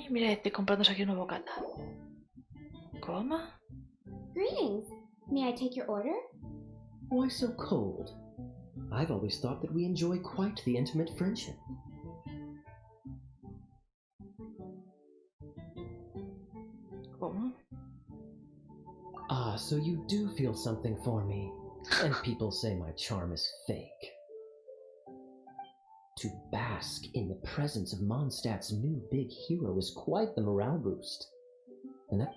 mira, estoy comprándose aquí un nuevo bocata. ¿Cómo? Greetings. May I take your order? Why so cold? I've always thought that we enjoy quite the intimate friendship. ¿Cómo? Ah, so you do feel something for me. And people say my charm is fake. To bask in the presence of Mondstadt's new big hero is quite the morale boost. And that...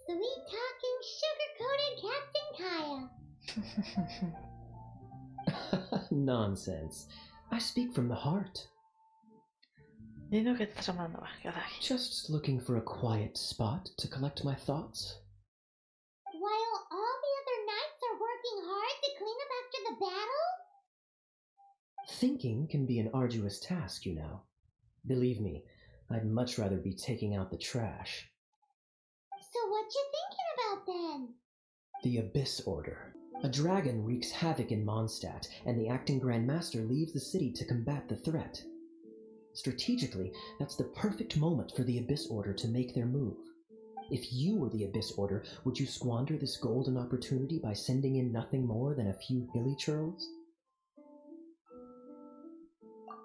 Sweet-talking, sugar-coated Captain Kaya. Nonsense. I speak from the heart. Dime que te estás hablando. Va, ¿qué haces aquí? Just looking for a quiet spot to collect my thoughts. While all the other knights are working hard to clean up after the battle? Thinking can be an arduous task, you know. Believe me, I'd much rather be taking out the trash. So what you thinking about then? The Abyss Order. A dragon wreaks havoc in Mondstadt, and the acting Grand Master leaves the city to combat the threat. Strategically, that's the perfect moment for the Abyss Order to make their move. If you were the Abyss Order, would you squander this golden opportunity by sending in nothing more than a few hilly churls?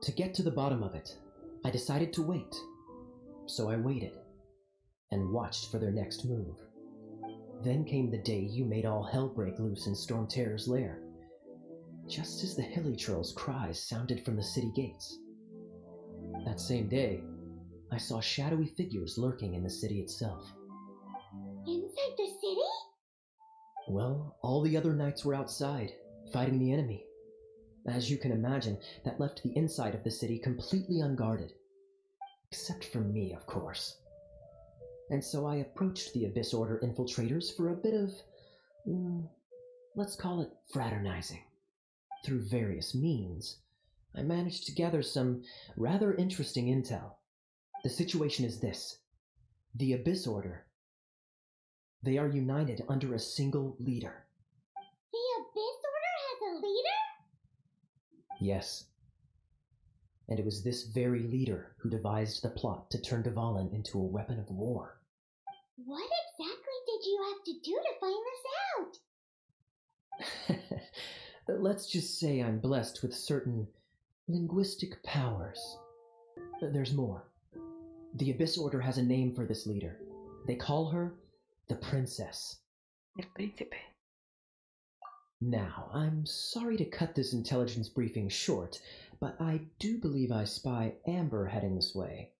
To get to the bottom of it, I decided to wait. So I waited, and watched for their next move. Then came the day you made all hell break loose in Storm Terror's lair, just as the hilly churls' cries sounded from the city gates. That same day, I saw shadowy figures lurking in the city itself. Inside the city? Well, all the other knights were outside, fighting the enemy. As you can imagine, that left the inside of the city completely unguarded. Except for me, of course. And so I approached the Abyss Order infiltrators for a bit of, let's call it fraternizing. Through various means, I managed to gather some rather interesting intel. The situation is this. The Abyss Order. They are united under a single leader. The Abyss Order has a leader? Yes. And it was this very leader who devised the plot to turn Dvalin into a weapon of war. What exactly did you have to do to find this out? Let's just say I'm blessed with certain linguistic powers. There's more. The Abyss Order has a name for this leader. They call her the Princess. El príncipe. Now, I'm sorry to cut this intelligence briefing short, but I do believe I spy Amber heading this way.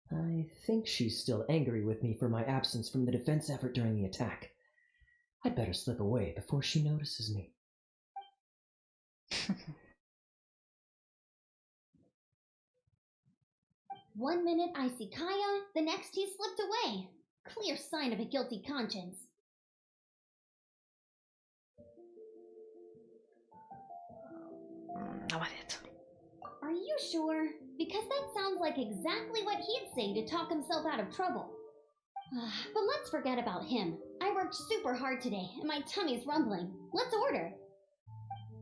I think she's still angry with me for my absence from the defense effort during the attack. I'd better slip away before she notices me. One minute I see Kaya, the next he slipped away. Clear sign of a guilty conscience. No más de esto. Are you sure? Because that sounds like exactly what he'd say to talk himself out of trouble. But let's forget about him. I worked super hard today, and my tummy's rumbling. Let's order.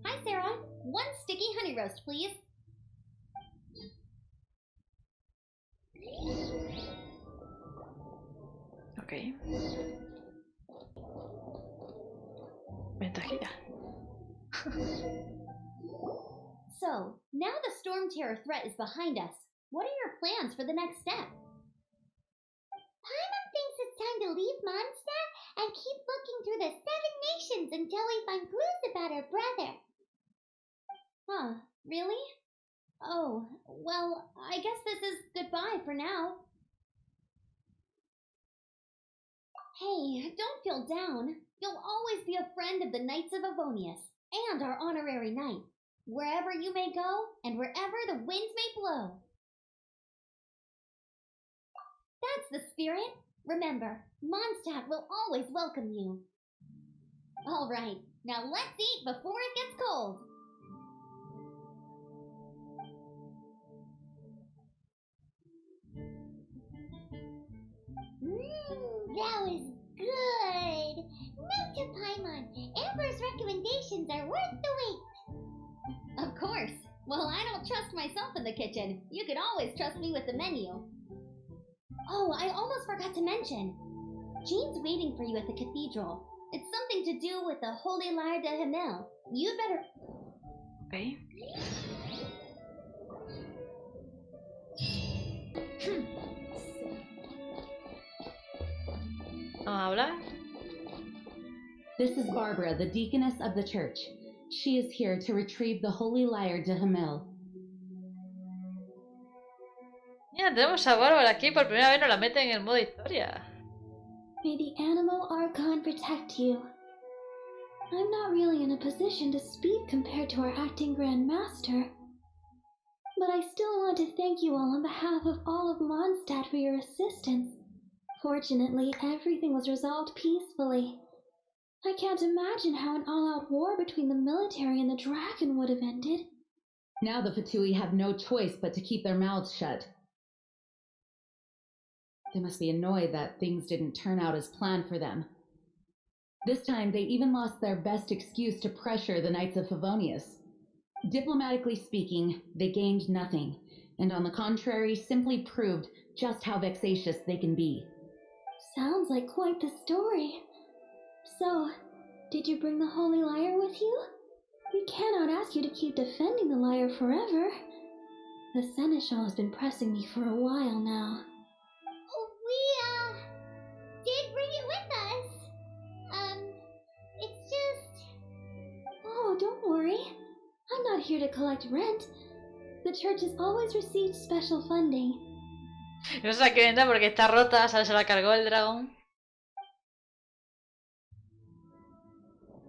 Hi, Sarah. 1 sticky honey roast, please. Ok. Ventajilla. So, now the Storm Terror threat is behind us. What are your plans for the next step? Paimon thinks it's time to leave Mondstadt and keep looking through the 7 nations until we find clues about her brother. Huh, really? Oh, well, I guess this is goodbye for now. Hey, don't feel down. You'll always be a friend of the Knights of Avonius and our honorary knight, wherever you may go and wherever the winds may blow. That's the spirit. Remember, Mondstadt will always welcome you. All right, now let's eat before it gets cold. That was good. Note to Paimon, Amber's recommendations are worth the wait. Of course. Well, I don't trust myself in the kitchen. You can always trust me with the menu. Oh, I almost forgot to mention. Jean's waiting for you at the cathedral. It's something to do with the Holy Lyre de Himmel. You'd better... Ok. Vamos a hablar. This is Barbara, the deaconess of the church. She is here to retrieve the Holy Lyre de Himmel. Mira, tenemos a Bárbara aquí, por primera vez nos la meten en el modo historia. May the animal archon protect you. I'm not really in a position to speak compared to our acting Grand Master. But I still want to thank you all on behalf of all of Mondstadt for your assistance. Fortunately, everything was resolved peacefully. I can't imagine how an all-out war between the military and the dragon would have ended. Now the Fatui have no choice but to keep their mouths shut. They must be annoyed that things didn't turn out as planned for them. This time, they even lost their best excuse to pressure the Knights of Favonius. Diplomatically speaking, they gained nothing, and on the contrary, simply proved just how vexatious they can be. Sounds like quite the story. So, did you bring the Holy Lyre with you? We cannot ask you to keep defending the lyre forever. The Seneschal has been pressing me for a while now. We, did bring it with us. It's just... Oh, don't worry. I'm not here to collect rent. The church has always received special funding. No se la quieren dar porque está rota, ¿sabes? Se la cargó el dragón.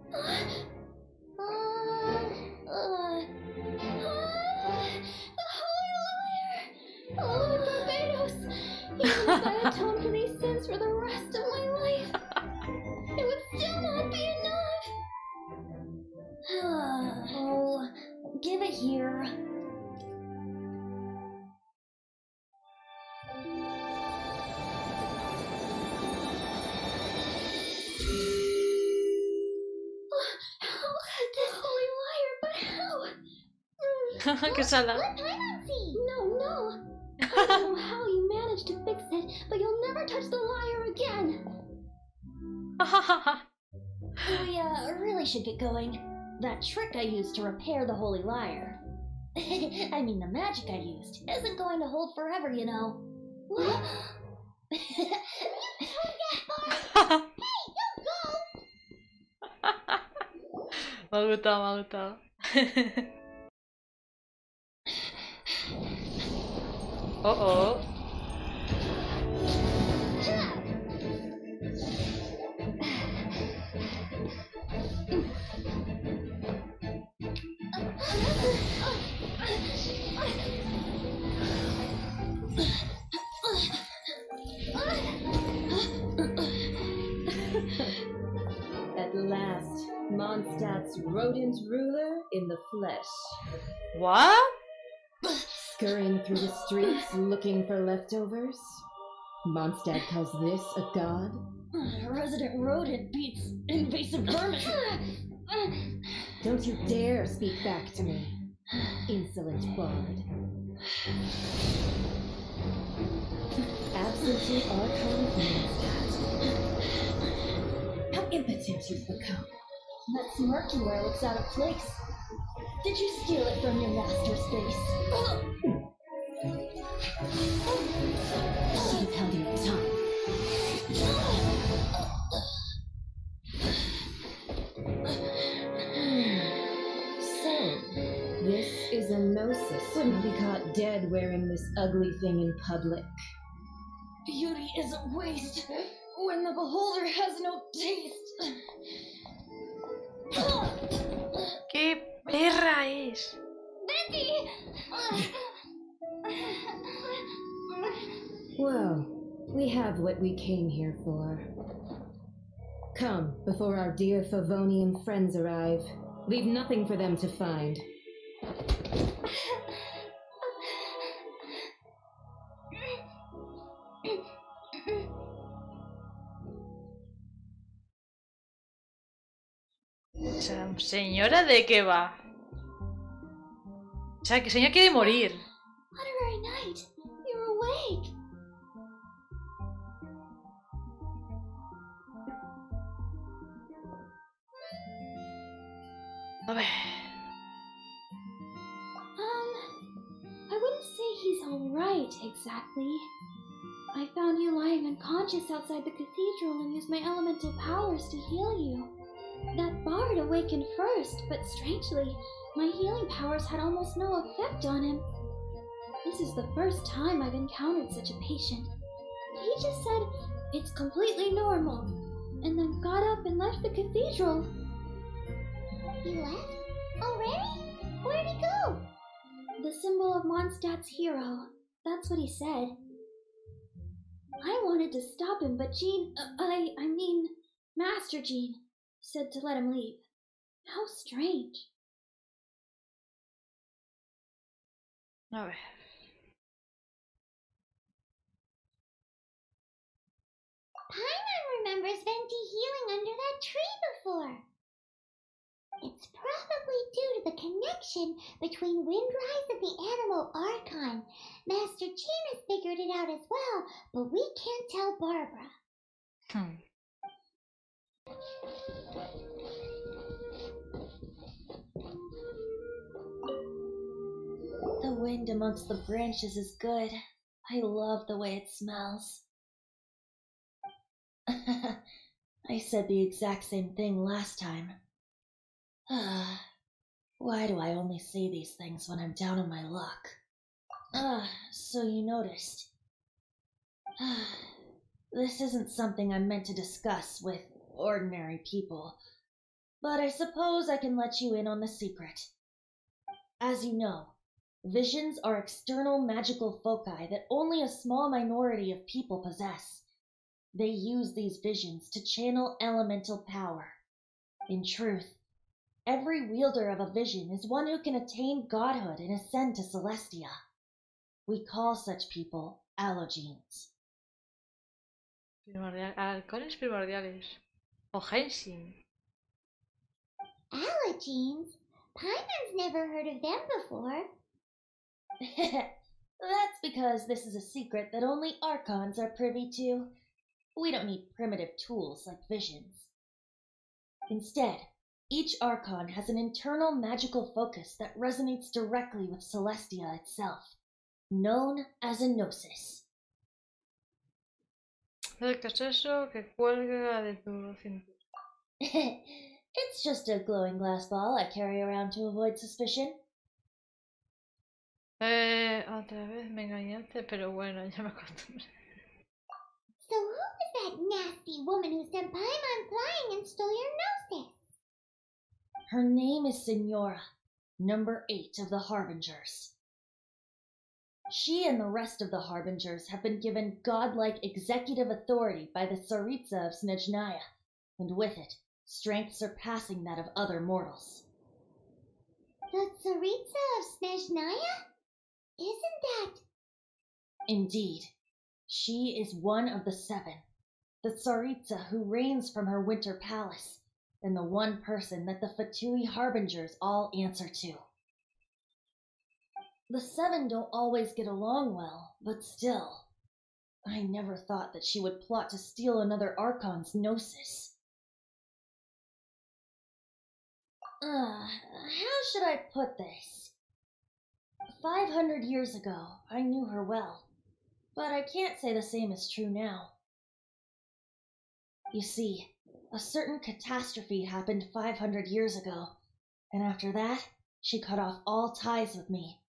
The Holy Lyre! Oh, Barbados! Even if I atone for these sins for the rest of my life, it would still not be enough! Oh, give it here. Qué sala. No. I don't know how you managed to fix it, but you'll never touch the lyre again. We really should get going. That trick I used to repair the Holy Lyre. I mean, the magic I used isn't going to hold forever, you know. What? Hey, don't go! Me ha gustado. Oh. At last, Mondstadt's rodent ruler in the flesh. What? Scurrying through the streets looking for leftovers? Mondstadt calls this a god? Resident rodent beats invasive vermin. Don't you dare speak back to me, insolent bard. Absentee Archon of Mondstadt. How impotent you've become. That smirk you wear looks out of place. Did you steal it from your master's face? Should have held your tongue. So, this is a gnosis. Wouldn't be caught dead wearing this ugly thing in public. Beauty is a waste when the beholder has no taste. ¿Qué perra es? Betty! Well, we have what we came here for. Come, before our dear Favonian friends arrive. Leave nothing for them to find. Señora, ¿de qué va? O sea, que Señora quiere morir. Honorary Knight, you're awake. A ver. I wouldn't say he's alright exactly. I found you lying unconscious outside the cathedral and used my elemental powers to heal you. That bard awakened first, but strangely, my healing powers had almost no effect on him. This is the first time I've encountered such a patient. He just said, "It's completely normal," and then got up and left the cathedral. He left? Already? Where'd he go? The symbol of Mondstadt's hero. That's what he said. I wanted to stop him, but Jean, I mean, Master Jean, said to let him leave. How strange. A ver. Paimon remembers Venti healing under that tree before. It's probably due to the connection between Windrise and the Animal Archon. Master Jean has figured it out as well, but we can't tell Barbara. The wind amongst the branches is good. I love the way it smells. I said the exact same thing last time. Why do I only say these things when I'm down on my luck? So you noticed. This isn't something I'm meant to discuss with ordinary people, but I suppose I can let you in on the secret. As you know, visions are external magical foci that only a small minority of people possess. They use these visions to channel elemental power. In truth, every wielder of a vision is one who can attain godhood and ascend to Celestia. We call such people allogenes. Halcones primordiales. O Genshin. Allogenes? Paimon's never heard of them before. That's because this is a secret that only Archons are privy to. We don't need primitive tools like visions. Instead, each Archon has an internal magical focus that resonates directly with Celestia itself, known as a gnosis. ¿Qué es eso que cuelga de tu cintura? It's just a glowing glass ball I carry around to avoid suspicion. Otra vez me engañaste, pero bueno, ya me acostumbré. So who was that nasty woman who sent Paimon flying and stole your gnosis? Her name is Signora, number 8 of the Harbingers. She and the rest of the Harbingers have been given godlike executive authority by the Tsaritsa of Snezhnaya, and with it, strength surpassing that of other mortals. The Tsaritsa of Snezhnaya? Isn't that... Indeed. She is one of the 7, the Tsaritsa who reigns from her winter palace, and the one person that the Fatui Harbingers all answer to. The 7 don't always get along well, but still, I never thought that she would plot to steal another Archon's gnosis. How should I put this? 500 years ago, I knew her well, but I can't say the same is true now. You see, a certain catastrophe happened 500 years ago, and after that, she cut off all ties with me.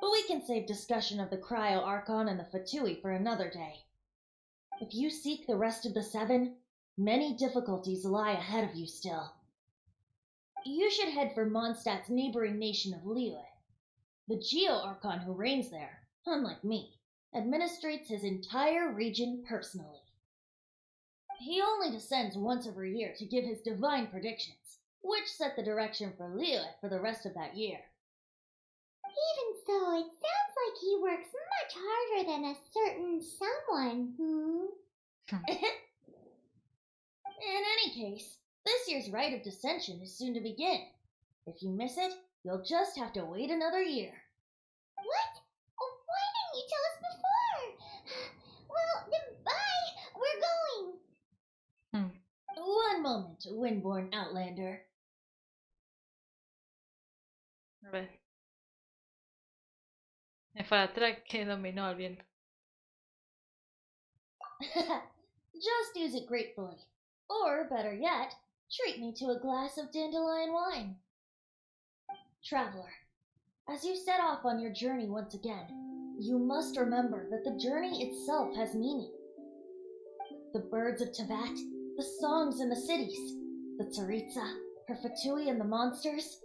But we can save discussion of the Cryo Archon and the Fatui for another day. If you seek the rest of the 7, many difficulties lie ahead of you still. You should head for Mondstadt's neighboring nation of Liyue. The Geo-Archon who reigns there, unlike me, administrates his entire region personally. He only descends once every year to give his divine predictions, which set the direction for Liyue for the rest of that year. Even so, it sounds like he works much harder than a certain someone, In any case, this year's Rite of Descension is soon to begin. If you miss it, you'll just have to wait another year. What? Oh, why didn't you tell us before? Well, then bye. We're going. One moment, Windborn Outlander. A ver. Me fue atrás que dominó al viento. Just use it gratefully. Or, better yet, treat me to a glass of dandelion wine. Traveler, as you set off on your journey once again, you must remember that the journey itself has meaning. The birds of Tevat, the songs in the cities, the Tsaritsa, her Fatui and the monsters,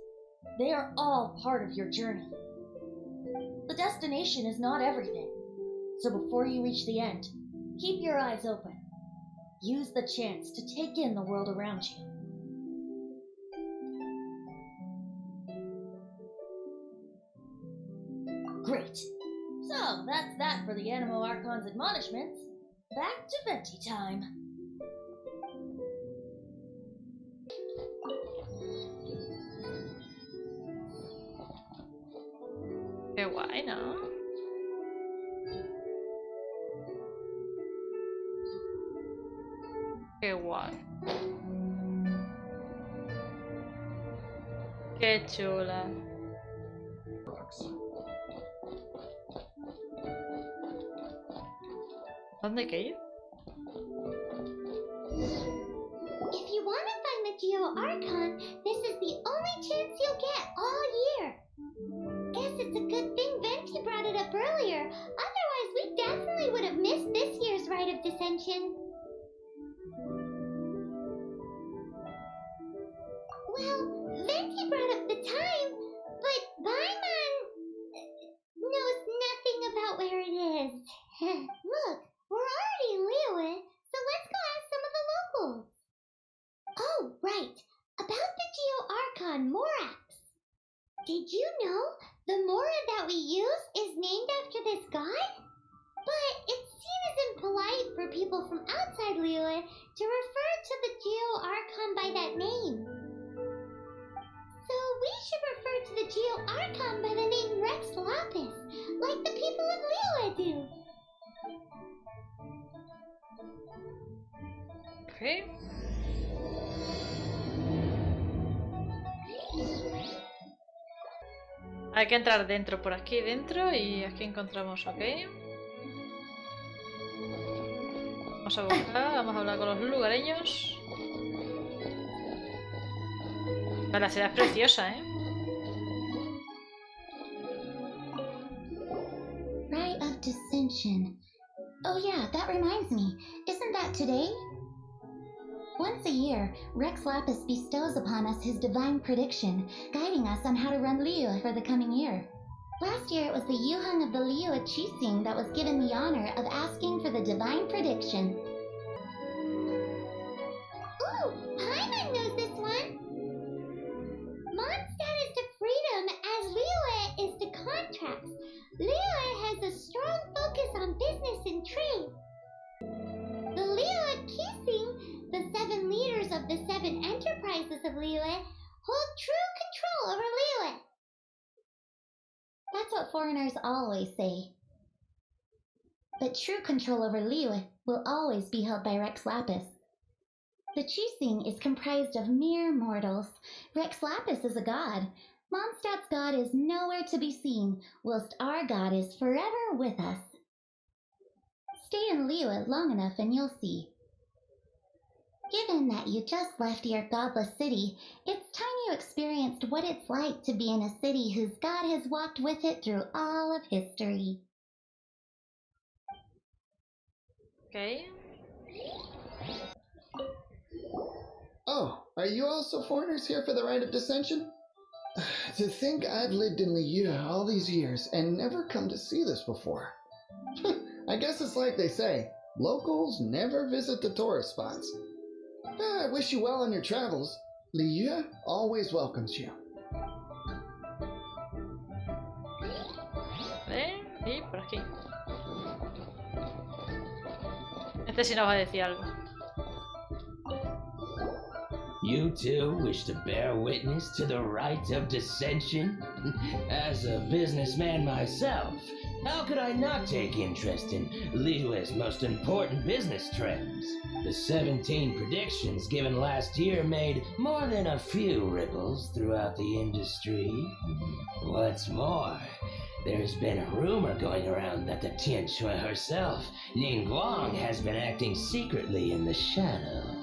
they are all part of your journey. The destination is not everything, so before you reach the end, keep your eyes open. Use the chance to take in the world around you. Great. So, that's that for the Animo Archon's admonishments. Back to Venti time. Qué guay, ¿no? Qué guay. Qué chula. ¿Dónde hay que ir? If you want to find the Geo Archon, this is the only chance you'll get all year. Guess it's a good thing Venti brought it up earlier. Otherwise, we definitely would have missed this year's Rite of Dissension. Well, Venti brought up the time, but Paimon knows nothing about where it is. Look, we're already in Liyue, so let's go ask some of the locals. Oh, right. About the Geo Archon Morax. Did you know the Mora that we use is named after this god? But it's seen as impolite for people from outside Liyue to refer to the Geo Archon by that name. So we should refer to the Geo Archon by the name Rex Lapis, like the people of Liyue do. Okay. Hay que entrar dentro, por aquí dentro, y aquí encontramos, ok. Vamos a buscar, vamos a hablar con los lugareños. La ciudad es preciosa, ¿eh? Rite of Dissension. Oh yeah, that reminds me. Isn't that today? Once a year, Rex Lapis bestows upon us his divine prediction, guiding us on how to run Liyue for the coming year. Last year it was the Yuhang of the Liyue Chising that was given the honor of asking for the divine prediction. Ooh, Paimon knows this one! Mondstadt is to freedom as Liyue is to contracts. Liyue has a strong focus on business and trade. The Liyue Chising, the 7 leaders of the 7 enterprises of Liyue, hold true control over Liyue. That's what foreigners always say. But true control over Liyue will always be held by Rex Lapis. The Chising is comprised of mere mortals. Rex Lapis is a god. Mondstadt's god is nowhere to be seen, whilst our god is forever with us. Stay in Liyue long enough and you'll see. Given that you just left your godless city, it's time you experienced what it's like to be in a city whose god has walked with it through all of history. Okay. Oh, are you also foreigners here for the Rite of Dissension? To think I've lived in Liyue all these years and never come to see this before. I guess it's like they say, locals never visit the tourist spots. I wish you well on your travels. Liyue always welcomes you. Y por aquí. Este sí nos va a decir algo. You too wish to bear witness to the right of dissension? As a businessman myself, how could I not take interest in Liyue's most important business trends? The 17 predictions given last year made more than a few ripples throughout the industry. What's more, there's been a rumor going around that the Tianxue herself, Ningguang, has been acting secretly in the shadows.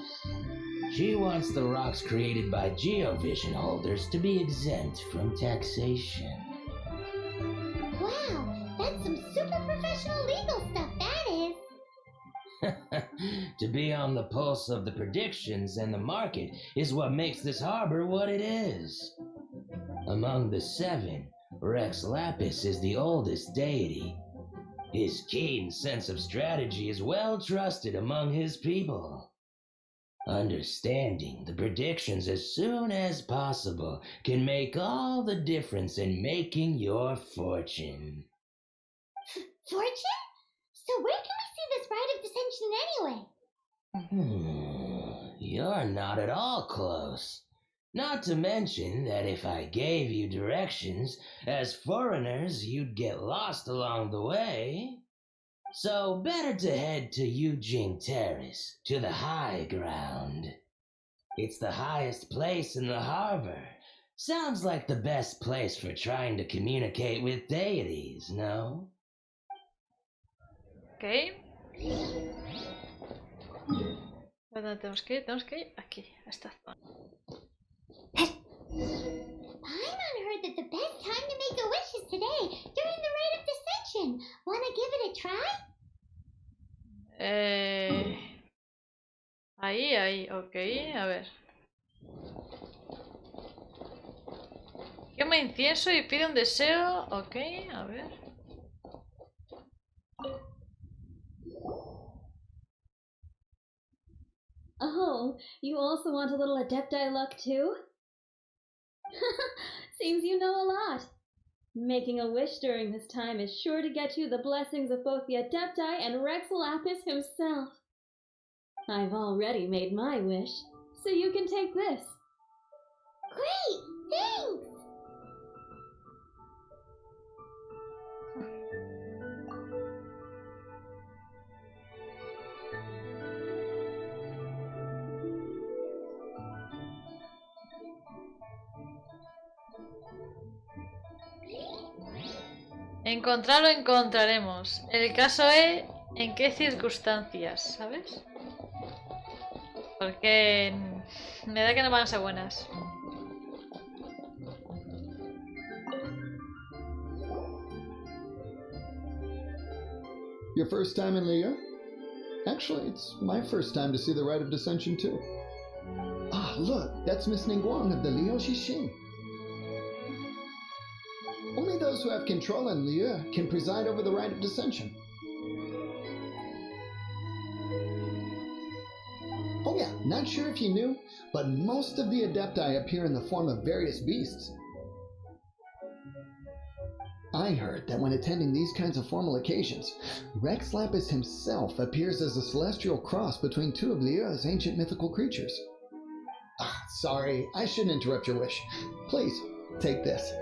She wants the rocks created by Geovision holders to be exempt from taxation. Wow, that's some super professional legal stuff, that is. To be on the pulse of the predictions and the market is what makes this harbor what it is. Among the 7, Rex Lapis is the oldest deity. His keen sense of strategy is well trusted among his people. Understanding the predictions as soon as possible can make all the difference in making your fortune. Fortune? So where can we see this rite of dissension anyway? You're not at all close. Not to mention that if I gave you directions, as foreigners, you'd get lost along the way. So better to head to Yujing Terrace, to the high ground. It's the highest place in the harbor. Sounds like the best place for trying to communicate with deities, no? Ok. ¿Dónde tenemos que ir? Tenemos que ir aquí, a esta zona. Paimon heard that the best time to make a wish is today, during the rite of dissension. Wanna give it a try? Ahí, ok, a ver. Quema incienso y pide un deseo, ok, a ver. Oh, you also want a little Adepti luck too? Seems you know a lot. Making a wish during this time is sure to get you the blessings of both the Adepti and Rex Lapis himself. I've already made my wish, so you can take this. Great, thanks! Encontrar lo encontraremos. El caso es en qué circunstancias, ¿sabes? Porque me da que no van a ser buenas. Your first time in Liyue? Actually, it's my first time to see the rite of dissension too. Ah, look, that's Miss Ningguang of the Liu Xixing. Only those who have control in Liyue can preside over the rite of dissension. Oh yeah, not sure if you knew, but most of the Adepti appear in the form of various beasts. I heard that when attending these kinds of formal occasions, Rex Lapis himself appears as a celestial cross between 2 of Liyue's ancient mythical creatures. Ah, sorry, I shouldn't interrupt your wish. Please, take this.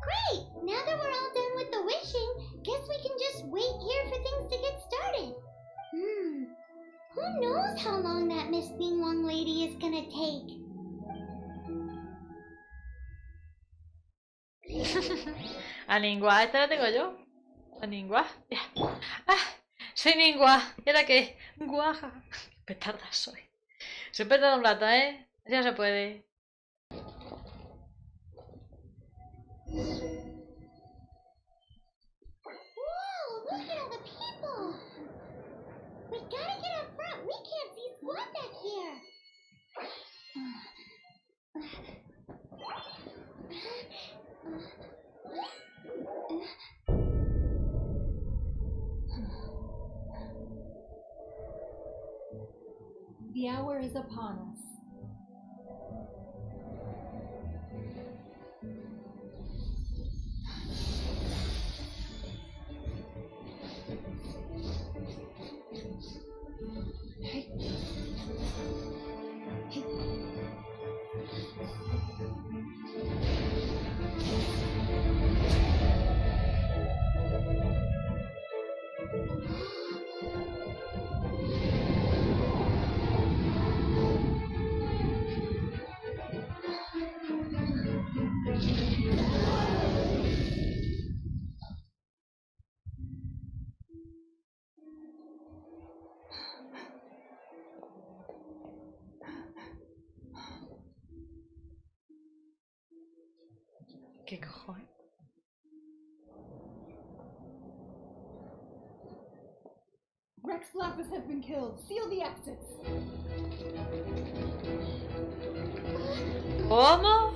Great! Now that we're all done with the wishing, guess we can just wait here for things to get started. Who knows how long that Miss Ningguang lady is gonna take? A Ningua, esta la tengo yo. A Ningua. Ya. ¡Ah! Soy Ningua. ¿Y ahora qué? Guaja. Qué petarda soy. Soy petarda un rato, ¿eh? Ya se puede. Whoa, look at all the people! We gotta get up front. We can't see squat back here. The hour is upon us. ¿Qué cojones? Rex Lapis has been killed. Seal the exits. ¿Cómo?